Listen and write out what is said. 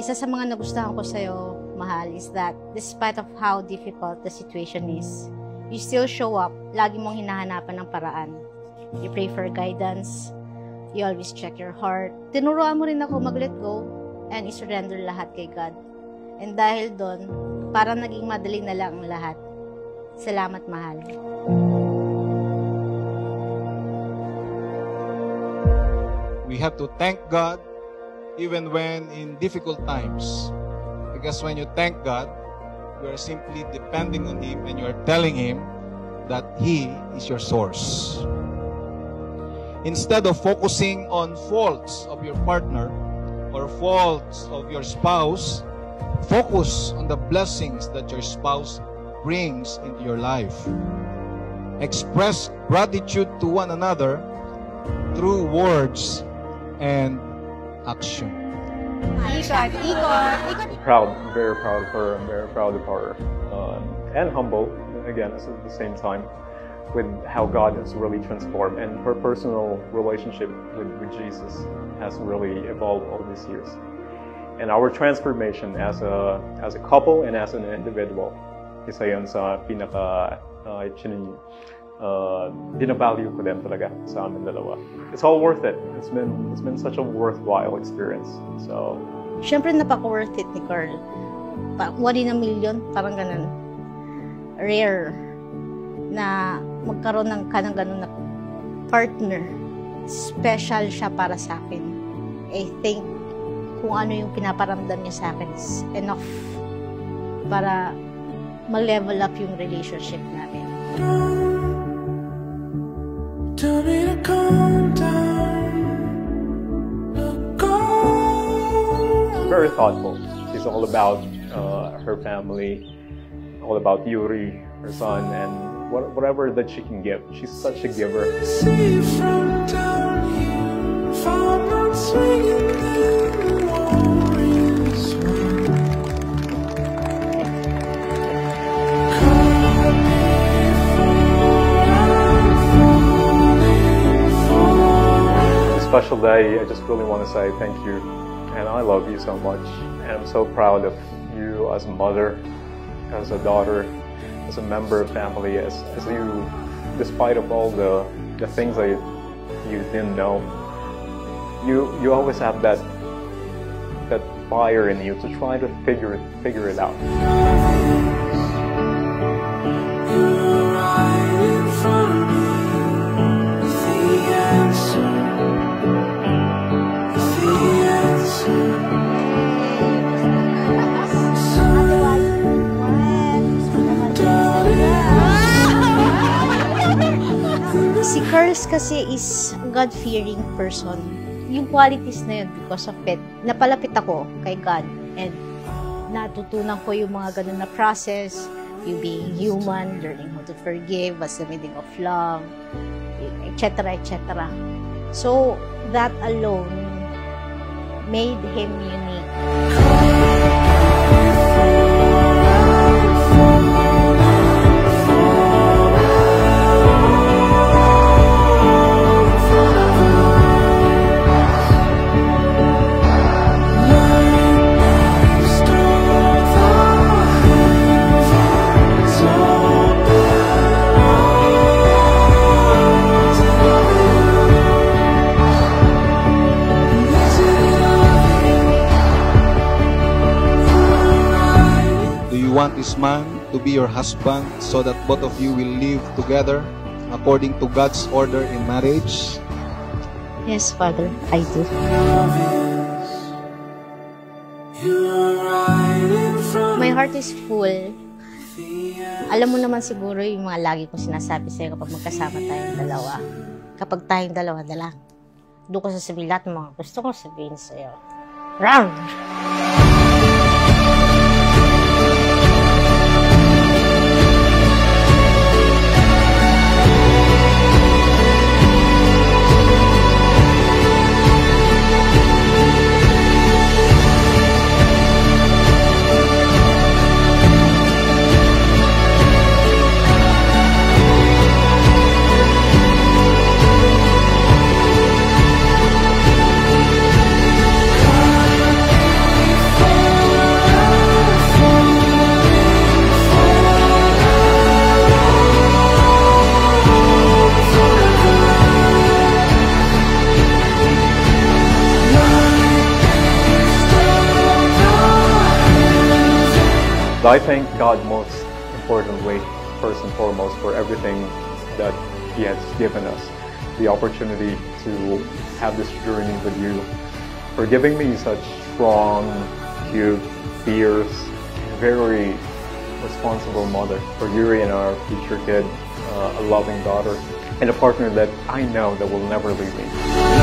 Isa sa mga nagustuhan ko sa'yo, mahal, is that despite of how difficult the situation is, you still show up, lagi mong hinahanapan ng paraan. You pray for guidance, you always check your heart. Tinuruan mo rin ako mag-let go and i-surrender lahat kay God. And dahil doon, parang naging madali na lang ang lahat. Salamat, mahal. We have to thank God even when in difficult times. Because when you thank God, you are simply depending on Him and you are telling Him that He is your source. Instead of focusing on faults of your partner or faults of your spouse, focus on the blessings that your spouse brings into your life. Express gratitude to one another through words and action. Proud, very proud of her. I'm very proud of her, and humble again at the same time, with how God has really transformed, and her personal relationship with Jesus has really evolved all these years. And our transformation as a couple and as an individual, isa yun sa pinaka binavalue ko din talaga sa amin dalawa. It's all worth it. It's been such a worthwhile experience. So, syempre napaka-worth it ni Carl. 1 in a million, parang ganun. Rare na magkaroon ng ganun na partner. Special siya para sa akin. I think kung ano yung pinaparamdam niya sa akin is enough para ma-level up yung relationship namin. Tell me to calm down. Very thoughtful. She's all about her family, all about Yuri, her son, and whatever that she can give. She's such a giver. See you from down here. If I'm not swinging, then the warriors run. Call me special day. I just really want to say thank you, and I love you so much, and I'm so proud of you as a mother, as a daughter, as a member of family, as you, despite of all the things that you didn't know, you always have that fire in you to try to figure it out. You're right in front of me. The answer. Si Carls kasi is God-fearing person. Yung qualities na yun, because of it, napalapit ako kay God and natutunan ko yung mga ganun na process, you being human, learning how to forgive, what's the meaning of love, etc., etc. So, that alone made him unique. Want this man to be your husband so that both of you will live together according to God's order in marriage? Yes, Father, I do. My heart is full. Alam mo naman siguro yung mga lagi kong sinasabi sa'yo kapag magkasama tayong dalawa. Kapag tayong dalawa na lang. Doon ko sasabihin lahat ng mga gusto kong sabihin sa'yo. Round! So I thank God most importantly, first and foremost, for everything that He has given us. The opportunity to have this journey with you, for giving me such strong, cute, fierce, very responsible mother, for Yuri and our future kid, a loving daughter, and a partner that I know that will never leave me.